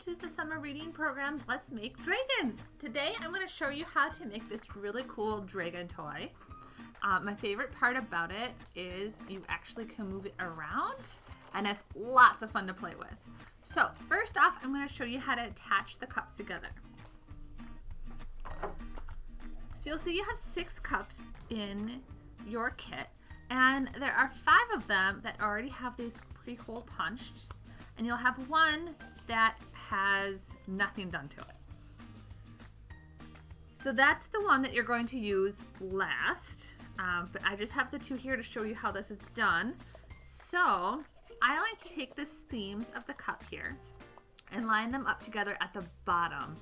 to the summer reading program, Let's Make Dragons. Today I'm going to show you how to make this really cool dragon toy. My favorite part about it is you actually can move it around and it's lots of fun to play with. So first off, I'm going to show you how to attach the cups together. So you'll see you have 6 cups in your kit, and there are 5 of them that already have these pre-hole punched, and you'll have one that has nothing done to it. So that's the one that you're going to use last, but I just have the 2 here to show you how this is done. So I like to take the seams of the cup here and line them up together at the bottom.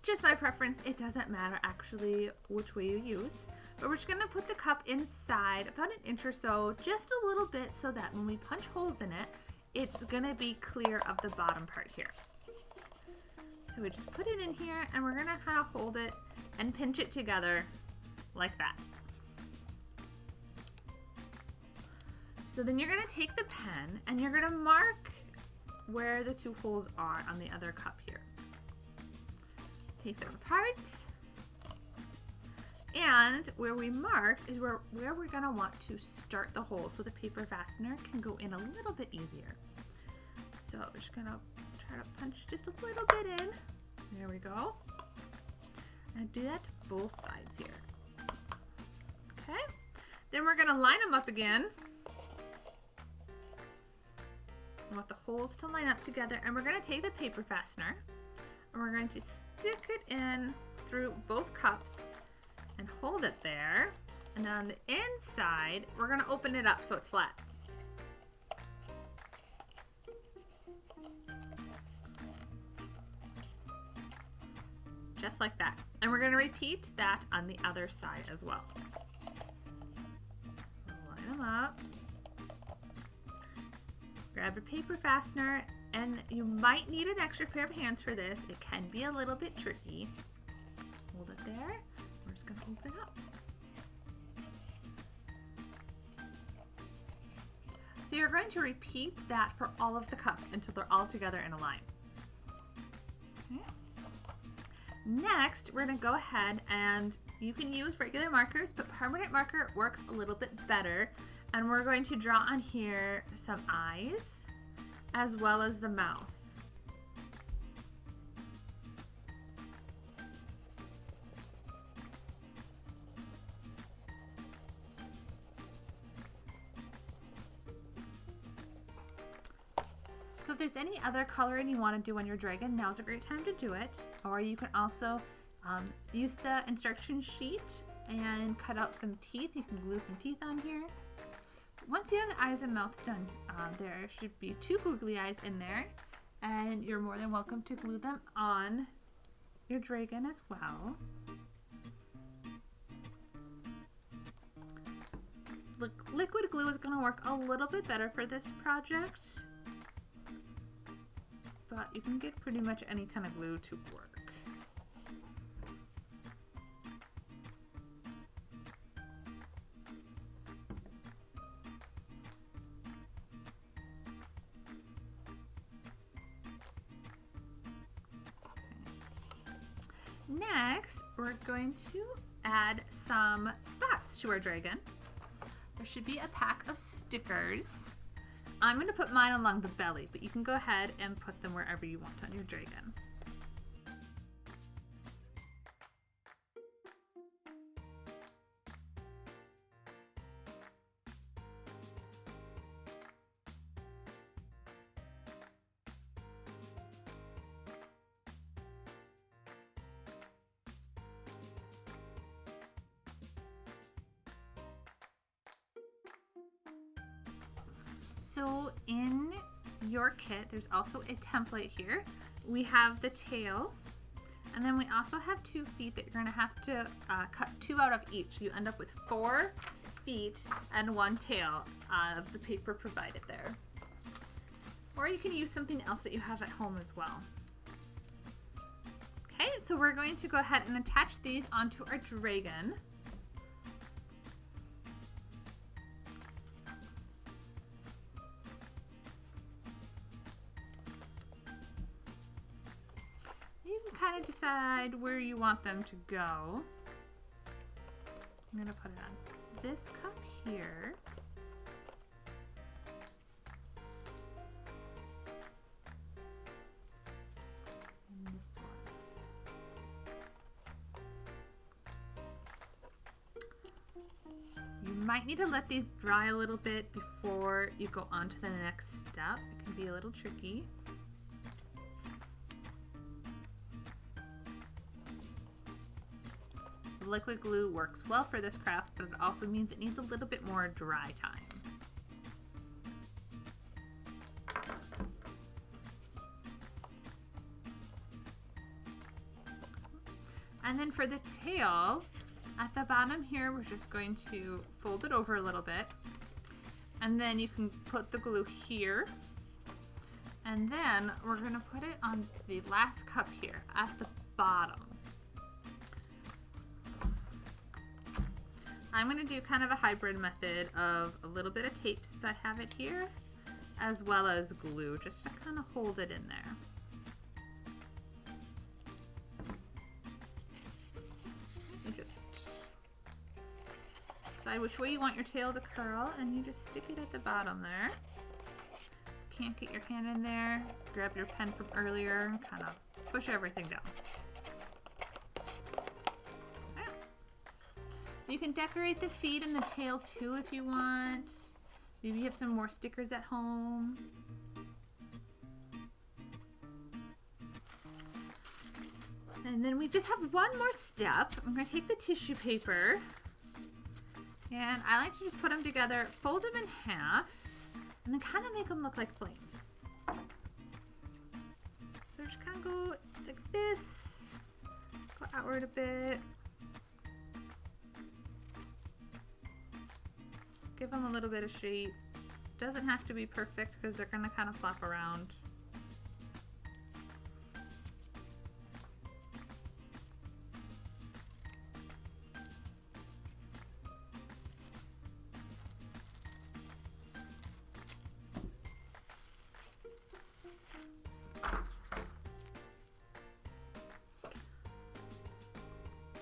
Just my preference, it doesn't matter actually which way you use, but we're just gonna put the cup inside about 1 inch or so, just a little bit, so that when we punch holes in it, it's gonna be clear of the bottom part here. So we just put it in here and we're gonna kind of hold it and pinch it together like that. So then you're gonna take the pen and you're gonna mark where the 2 holes are on the other cup here. Take them apart, and where we marked is where we're going to want to start the hole so the paper fastener can go in a little bit easier. So we're just going to try to punch just a little bit in. There we go. And do that to both sides here. Okay. Then we're going to line them up again. We want the holes to line up together, and we're going to take the paper fastener and we're going to stick it in through both cups and hold it there. And then on the inside, we're going to open it up so it's flat. Just like that. And we're going to repeat that on the other side as well. So line them up. Grab your paper fastener, and you might need an extra pair of hands for this. It can be a little bit tricky. Hold it there. We're just going to open it up. So you're going to repeat that for all of the cups until they're all together in a line. Okay. Next, we're going to go ahead, and you can use regular markers, but permanent marker works a little bit better. And we're going to draw on here some eyes as well as the mouth. So if there's any other coloring you want to do on your dragon, now's a great time to do it. Or you can also use the instruction sheet and cut out some teeth. You can glue some teeth on here. Once you have the eyes and mouth done, there should be 2 googly eyes in there, and you're more than welcome to glue them on your dragon as well. Liquid glue is going to work a little bit better for this project, but you can get pretty much any kind of glue to work. Next, we're going to add some spots to our dragon. There should be a pack of stickers. I'm going to put mine along the belly, but you can go ahead and put them wherever you want on your dragon. So in your kit, there's also a template here. We have the tail, and then we also have 2 feet that you're going to have to cut 2 out of each. So you end up with 4 feet and 1 tail of the paper provided there. Or you can use something else that you have at home as well. Okay, so we're going to go ahead and attach these onto our dragon. to kind of decide where you want them to go. I'm going to put it on this cup here. And this one. You might need to let these dry a little bit before you go on to the next step. It can be a little tricky. Liquid glue works well for this craft, but it also means it needs a little bit more dry time. And then for the tail, at the bottom here, we're just going to fold it over a little bit. And then you can put the glue here. And then we're going to put it on the last cup here at the bottom. I'm going to do kind of a hybrid method of a little bit of tape since I have it here, as well as glue, just to kind of hold it in there. You just decide which way you want your tail to curl, and you just stick it at the bottom there. Can't get your hand in there, grab your pen from earlier, and kind of push everything down. You can decorate the feet and the tail too if you want. Maybe you have some more stickers at home. And then we just have one more step. I'm going to take the tissue paper and I like to just put them together, fold them in half, and then kind of make them look like flames. So just kind of go like this, go outward a bit. Give them a little bit of shape. Doesn't have to be perfect because they're going to kind of flop around.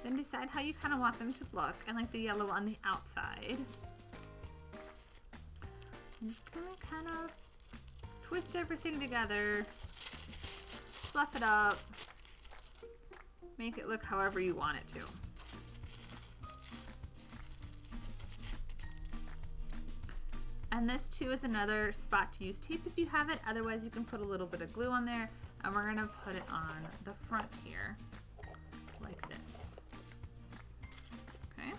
Then decide how you kind of want them to look. I like the yellow on the outside. I'm just gonna kind of twist everything together, fluff it up, make it look however you want it to. And this too is another spot to use tape if you have it, otherwise you can put a little bit of glue on there, and we're gonna put it on the front here, like this. Okay.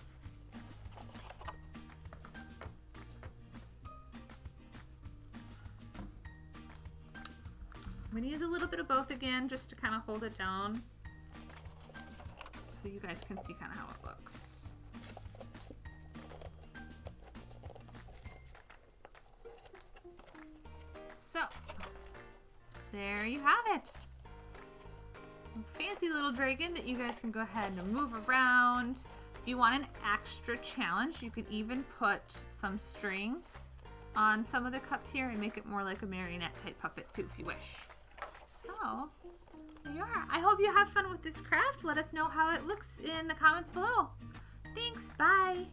I'm going to use a little bit of both again just to kind of hold it down so you guys can see kind of how it looks. So, there you have it. A fancy little dragon that you guys can go ahead and move around. If you want an extra challenge, you can even put some string on some of the cups here and make it more like a marionette type puppet too if you wish. So, there you are. I hope you have fun with this craft. Let us know how it looks in the comments below. Thanks. Bye.